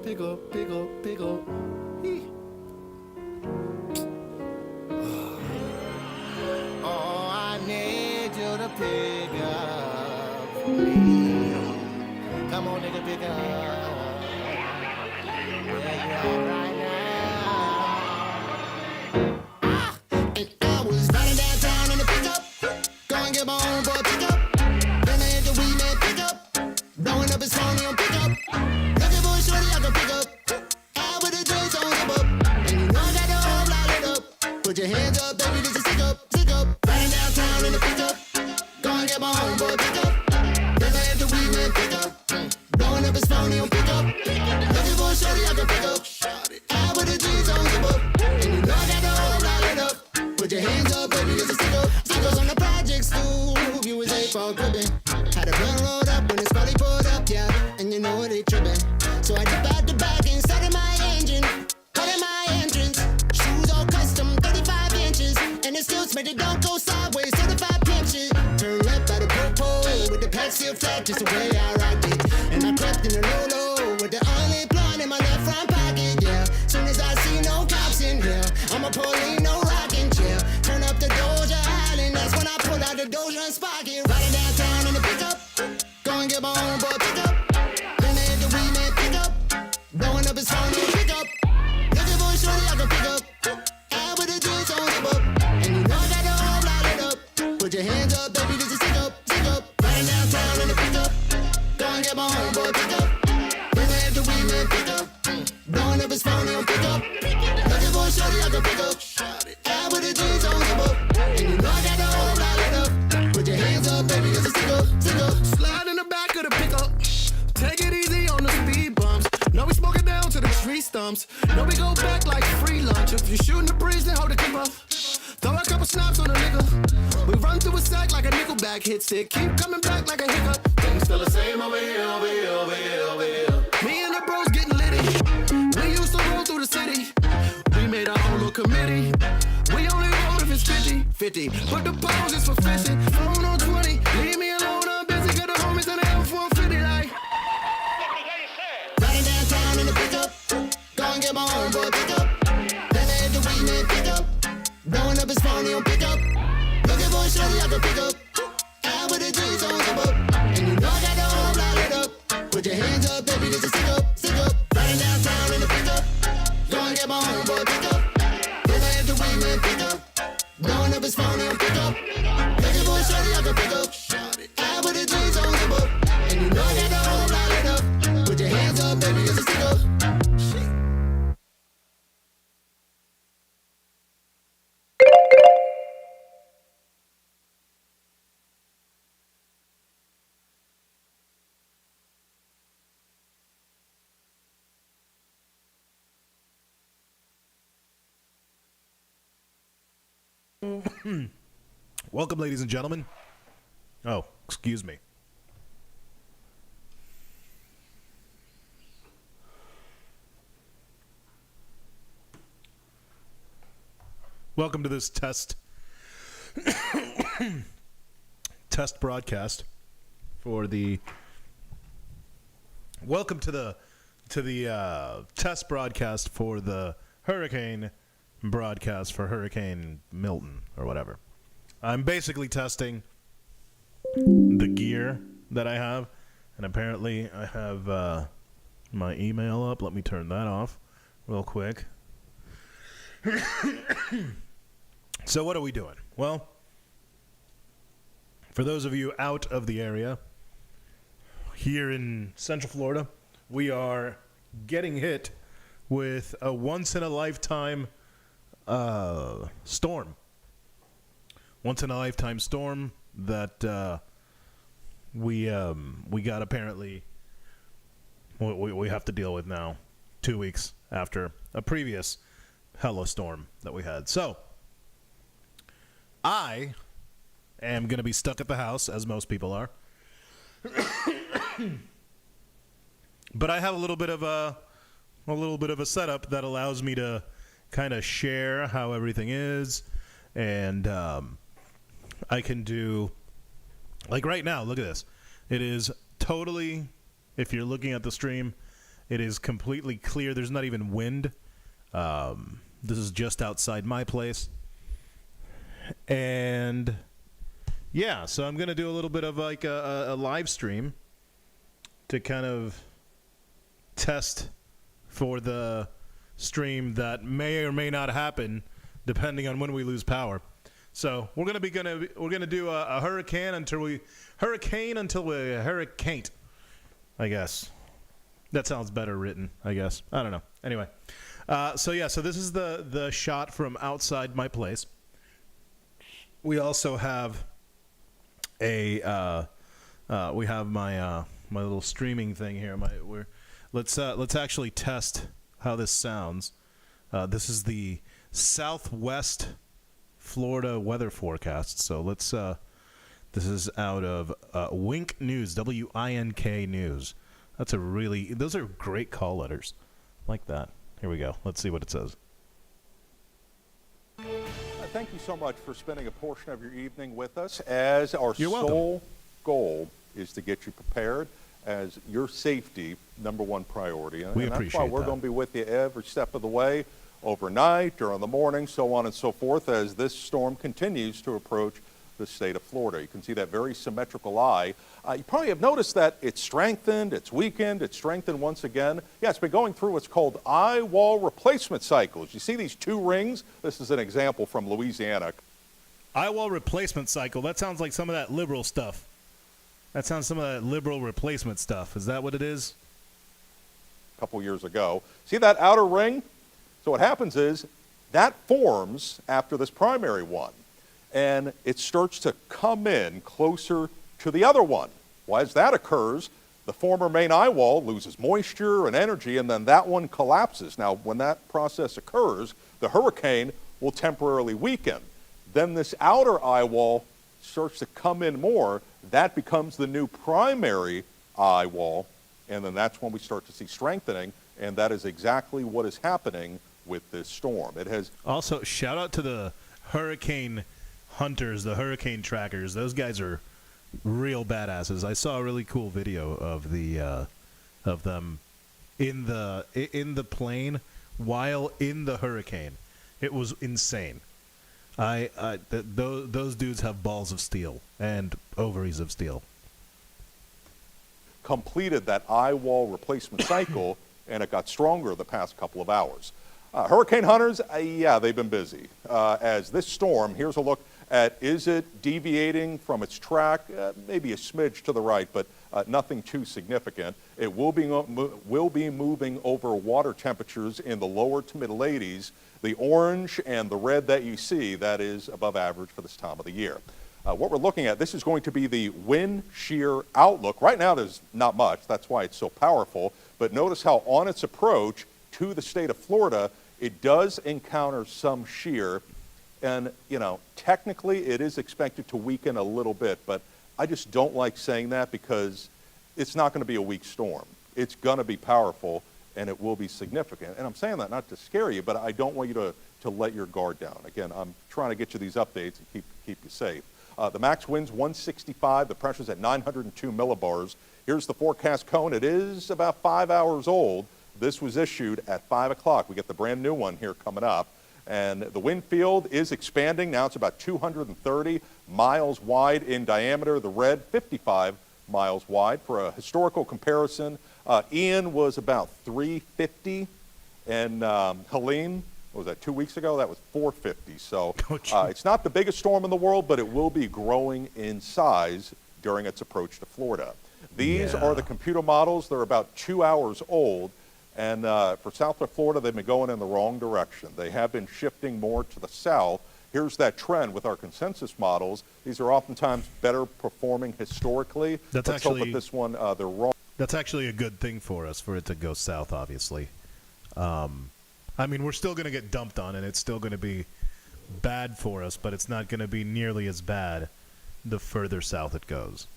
pick up, pick up, pick up. Oh, I need you to pick up for me. Come on, nigga, pick up. Where you at right now? And I was riding downtown in the pickup. Go and get my own boy pickup. Then I hit the weed man pickup. Blowing up his phone, he don't pick up. Looking for a shorty I can pick up. Out with the drinks on hip up. And you know I got the whole lot lit up. Put your hands up, baby, this is sick up, sick up. Riding downtown in the pickup. Go and get my homeboy pickup. Then I hit the weed man pickup. Blowing up his phone, he don't pick up. Looking for a shorty I can pick up. Out with the drinks on hip up. And you know I got the whole lot lit up. Put your hands up, baby, this is sick up. Sickos on the project stool. You was a for cribbing. Had a blunt rolled up when it's fully pulled up, yeah. And you know they tripping. So I dip out the back and started my engine. Cut in my entrance. Shoes all custom, 35 inches. And it still smell, it don't go sideways, 35 pinches. Turn left by the pole with the pad still flat, just the way I rocked it. And I crept in the low with the only blunt in my left front pocket, yeah. Soon as I see no cops in here, I'm a pulling no rocking chair. Turn up the Doja Island, that's when I pull out the Doja and spark it. Riding downtown in the pickup. Go and get my own boy pickup. Then they hit the weed man pickup. Blowing up his phone, he'll pick up. Looking for a shorty I can pick up. Out with the drinks on hip up. And you know I got the whole lot lit up. Put your hands up, baby, this is sick up, sick up. Riding downtown in the pickup. Go and get my own boy pickup. Then they hit the weed man pickup. Blowing up his phone, he'll pick up. Looking for a shorty I can pick up. Out with the drinks on hip up. And you know I got the whole lot lit up. Put your hands up, baby, this is sick up, sick up. Slide in the back of the pickup. Take it easy on the speed bumps. No, we smoke it down to the tree stumps. No, we go back like free lunch. If you're shooting the breeze, then hold the clip up. Throw a couple snaps on the nigga. We run through a sack like a nickelback hit stick. Keep coming back like a hiccup. Things still the same over here, over here, over here, over here. Me and the bros getting litty. We used to roll through the city. We made our own little committee. We only roll if it's 50-50. But the pose is for fishing. Phone on 20. Leave me alone, I'm busy. Got the homies in the F-150 like. Riding downtown in the pickup. Go and get my own boy pickup. Then I hit the weed man pickup. Blowing up his phone, he don't pick up. Looking for a shorty I can pick up. Out with the drinks on hip up. And you know I got the whole lot lit up. Put your hands up, baby, this is sick up, sick up. Riding downtown in the pickup. Go and get my own boy pickup. Then I hit the weed man pickup. Blowing up his phone, he don't pick up. Looking for a shorty I can pick up. Out with the drinks on hip up. And you know I got the whole lot lit up. Put your hands up, baby, this is sick up. Welcome, ladies and gentlemen. Oh, excuse me. Welcome to this test broadcast for the. Welcome to the test broadcast for the Hurricane broadcast for Hurricane Milton or whatever. I'm basically testing the gear that I have, and apparently I have my email up. Let me turn that off real quick. So what are we doing? Well, for those of you out of the area, here in Central Florida, we are getting hit with a once-in-a-lifetime storm. Once-in-a-lifetime storm that we got apparently we have to deal with now, 2 weeks after a previous hella storm that we had. So, I am going to be stuck at the house, as most people are. But I have a little bit of a setup that allows me to kind of share how everything is, and I can do, like right now, look at this. It is totally, if you're looking at the stream, It is completely clear. There's not even wind. This is just outside my place. And yeah, so I'm going to do a little bit of like a live stream to kind of test for the stream that may or may not happen depending on when we lose power. So we're gonna do a hurricane until we hurrican't. I guess that sounds better written. I guess I don't know. Anyway, so this is the shot from outside my place. We also have we have my little streaming thing here. Let's actually test how this sounds. This is the Southwest Florida weather forecast. So let's. This is out of Wink News, W-I-N-K News. Those are great call letters. Like that. Here we go. Let's see what it says. Thank you so much for spending a portion of your evening with us, as our You're sole welcome. goal is to get you prepared, as your safety number one priority. We and appreciate that's why we're that. going to be with you every step of the way, overnight, during the morning, so on and so forth, as this storm continues to approach the state of Florida. You can see that very symmetrical eye. You probably have noticed that it's strengthened, it's weakened, it's strengthened once again. Yeah, it's been going through what's called eye wall replacement cycles. You see these two rings? This is an example from Louisiana. Eye wall replacement cycle. That sounds like some of that liberal stuff. That sounds some of that liberal replacement stuff. Is that what it is? A couple years ago. See that outer ring? So what happens is that forms after this primary one, and it starts to come in closer to the other one. Well, as that occurs, the former main eye wall loses moisture and energy, and then that one collapses. Now, when that process occurs, the hurricane will temporarily weaken. Then this outer eye wall starts to come in more. That becomes the new primary eye wall, and then that's when we start to see strengthening, and that is exactly what is happening with this storm. It has Also, shout out to the hurricane hunters, the hurricane trackers. Those guys are real badasses. I saw a really cool video of them in the plane while in the hurricane. It was insane. Those dudes have balls of steel and ovaries of steel. completed that eye wall replacement cycle, and it got stronger the past couple of hours. Hurricane hunters, yeah, they've been busy. As this storm, here's a look at, is it deviating from its track? Maybe a smidge to the right, but nothing too significant. It will be moving over water temperatures in the lower to middle 80s. The orange and the red that you see, that is above average for this time of the year. What we're looking at, this is going to be the wind shear outlook. Right now there's not much, that's why it's so powerful, but notice how on its approach to the state of Florida, it does encounter some shear, and you know, technically it is expected to weaken a little bit, but I just don't like saying that because it's not going to be a weak storm. It's going to be powerful, and it will be significant. And I'm saying that not to scare you, but I don't want you to let your guard down. Again, I'm trying to get you these updates and keep you safe. The max wind's 165. The pressure's at 902 millibars. Here's the forecast cone. It is about 5 hours old. This was issued at 5 o'clock. We get the brand new one here coming up. And the wind field is expanding. Now it's about 230 miles wide in diameter. The red, 55 miles wide. For a historical comparison, Ian was about 350, and Helene, what was that, 2 weeks ago? That was 450. So it's not the biggest storm in the world, but it will be growing in size during its approach to Florida. These are the computer models. They're about 2 hours old. And for South of Florida, they've been going in the wrong direction. They have been shifting more to the south. Here's that trend with our consensus models. These are oftentimes better performing historically. Let's hope with this one they're wrong. That's actually a good thing for us, for it to go south, obviously. I mean, we're still going to get dumped on, and it's still going to be bad for us, but it's not going to be nearly as bad the further south it goes.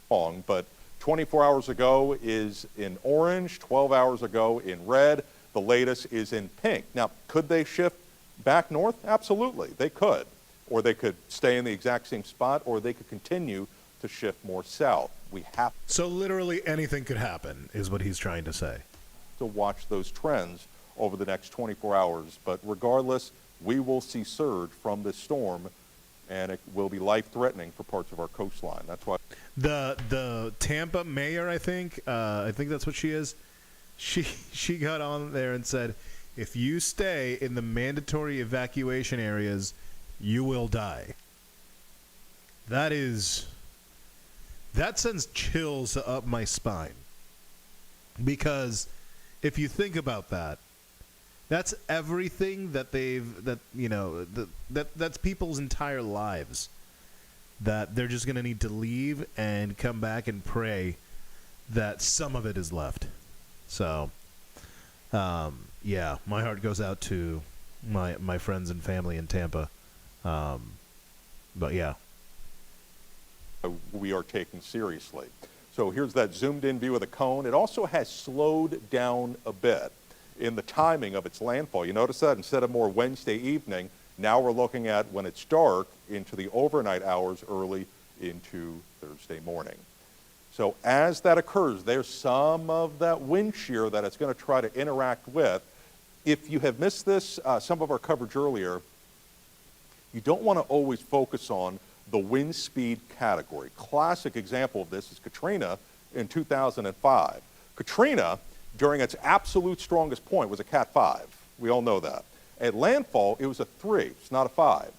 But 24 hours ago is in orange, 12 hours ago in red. The latest is in pink. Now, could they shift back north? Absolutely, they could. Or they could stay in the exact same spot, or they could continue to shift more south. We have So literally anything could happen, is what he's trying to say. to watch those trends over the next 24 hours. But regardless, we will see surge from this storm, and it will be life-threatening for parts of our coastline. That's why The Tampa mayor, I think that's what she is. She got on there and said, if you stay in the mandatory evacuation areas, you will die. That sends chills up my spine. Because if you think about that, that's everything that that's people's entire lives. That they're just going to need to leave and come back and pray that some of it is left. So, yeah, my heart goes out to my friends and family in Tampa. But yeah. we are taking seriously. So here's that zoomed-in view of the cone. It also has slowed down a bit in the timing of its landfall. You notice that instead of more Wednesday evening, now we're looking at when it's dark into the overnight hours early into Thursday morning. So as that occurs, there's some of that wind shear that it's going to try to interact with. If you have missed this, some of our coverage earlier, you don't want to always focus on the wind speed category. Classic example of this is Katrina in 2005. Katrina, during its absolute strongest point, was a Cat 5. We all know that. At landfall, it was a 3. It's not a 5.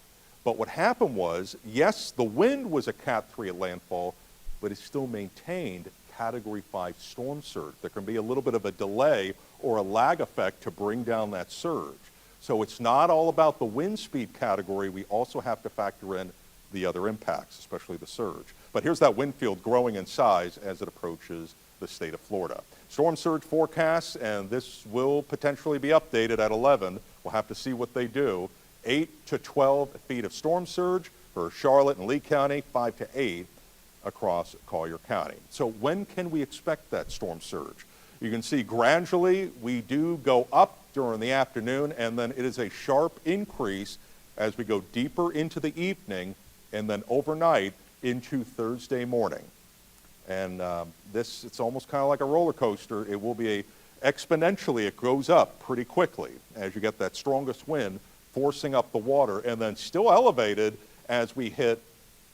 But what happened was, yes, the wind was a Cat 3 at landfall, but it still maintained Category 5 storm surge. There can be a little bit of a delay or a lag effect to bring down that surge. So it's not all about the wind speed category. We also have to factor in the other impacts, especially the surge. But here's that wind field growing in size as it approaches the state of Florida. Storm surge forecasts, and this will potentially be updated at 11. We'll have to see what they do. 8 to 12 feet of storm surge for Charlotte and Lee County, 5 to 8 across Collier County. So when can we expect that storm surge? You can see gradually we do go up during the afternoon, and then it is a sharp increase as we go deeper into the evening and then overnight into Thursday morning. And it's almost kind of like a roller coaster. It will be exponentially, it goes up pretty quickly as you get that strongest wind forcing up the water, and then still elevated as we hit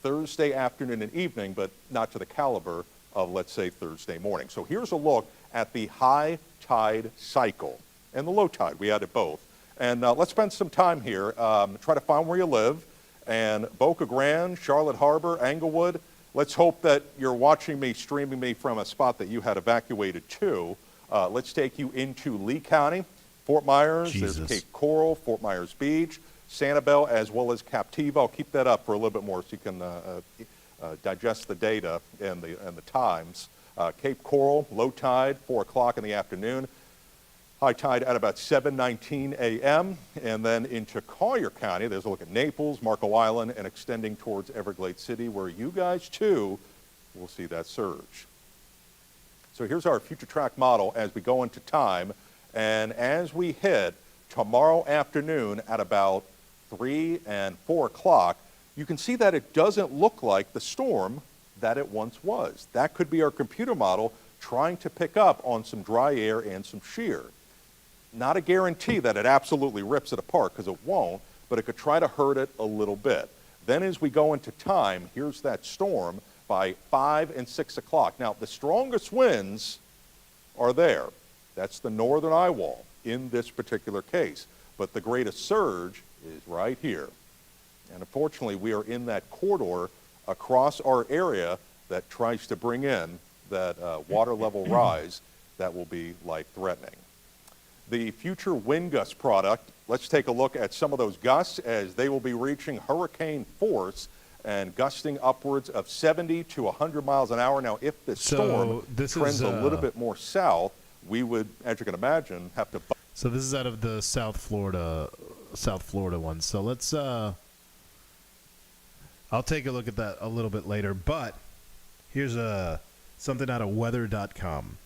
Thursday afternoon and evening, but not to the caliber of, let's say, Thursday morning. So here's a look at the high tide cycle and the low tide. We added both. And let's spend some time here, try to find where you live. And Boca Grande, Charlotte Harbor, Englewood, let's hope that you're watching me, streaming me from a spot that you had evacuated to. Let's take you into Lee County, Fort Myers, Jesus. There's Cape Coral, Fort Myers Beach, Sanibel, as well as Captiva. I'll keep that up for a little bit more so you can digest the data and the times. Cape Coral, low tide, 4 o'clock in the afternoon. High tide at about 7:19 a.m. And then into Collier County, there's a look at Naples, Marco Island, and extending towards Everglades City, where you guys, too, will see that surge. So here's our future track model as we go into time. And as we hit tomorrow afternoon at about 3 and 4 o'clock, you can see that it doesn't look like the storm that it once was. That could be our computer model trying to pick up on some dry air and some shear. Not a guarantee that it absolutely rips it apart, because it won't, but it could try to hurt it a little bit. Then as we go into time, here's that storm by 5 and 6 o'clock. Now, the strongest winds are there. That's the northern eye wall in this particular case. But the greatest surge is right here. And unfortunately, we are in that corridor across our area that tries to bring in that water level rise that will be life-threatening. The future wind gust product, let's take a look at some of those gusts as they will be reaching hurricane force and gusting upwards of 70 to 100 miles an hour. Now, if this storm trends a little bit more south, we would, as you can imagine, have to... So this is out of the South Florida one. So let's... I'll take a look at that a little bit later, but here's something out of weather.com.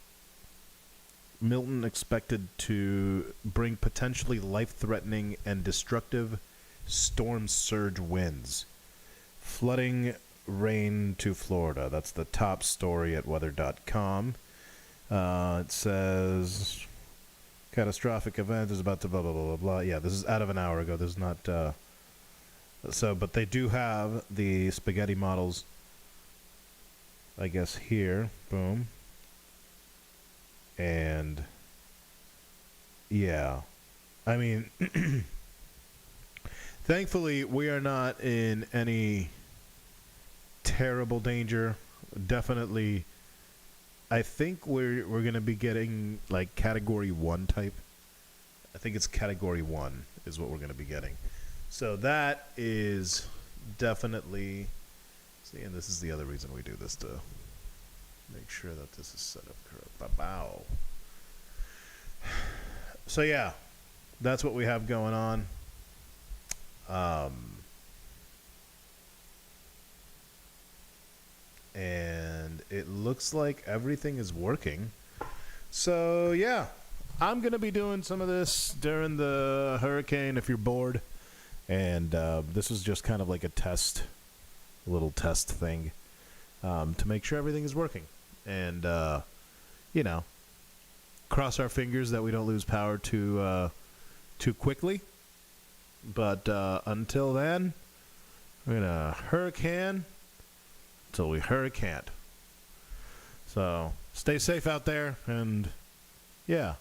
Milton expected to bring potentially life-threatening and destructive storm surge winds, flooding rain to Florida. That's the top story at weather.com. It says catastrophic event is about to blah, blah, blah, blah, blah. Yeah, this is out of an hour ago. This is not... but they do have the spaghetti models, I guess, here. Boom. And... yeah. I mean... thankfully, we are not in any terrible danger. Definitely... I think we're going to be getting like category 1 type. I think it's category 1 is what we're going to be getting. So that is definitely... see, and this is the other reason we do this, to make sure that this is set up correct. Bow. So yeah, that's what we have going on. And it looks like everything is working. So yeah, I'm going to be doing some of this during the hurricane if you're bored. And this is just kind of like a little test thing to make sure everything is working. And, you know, cross our fingers that we don't lose power too quickly. But until then, we're going to hurricane until we hurrican't. So stay safe out there, and yeah.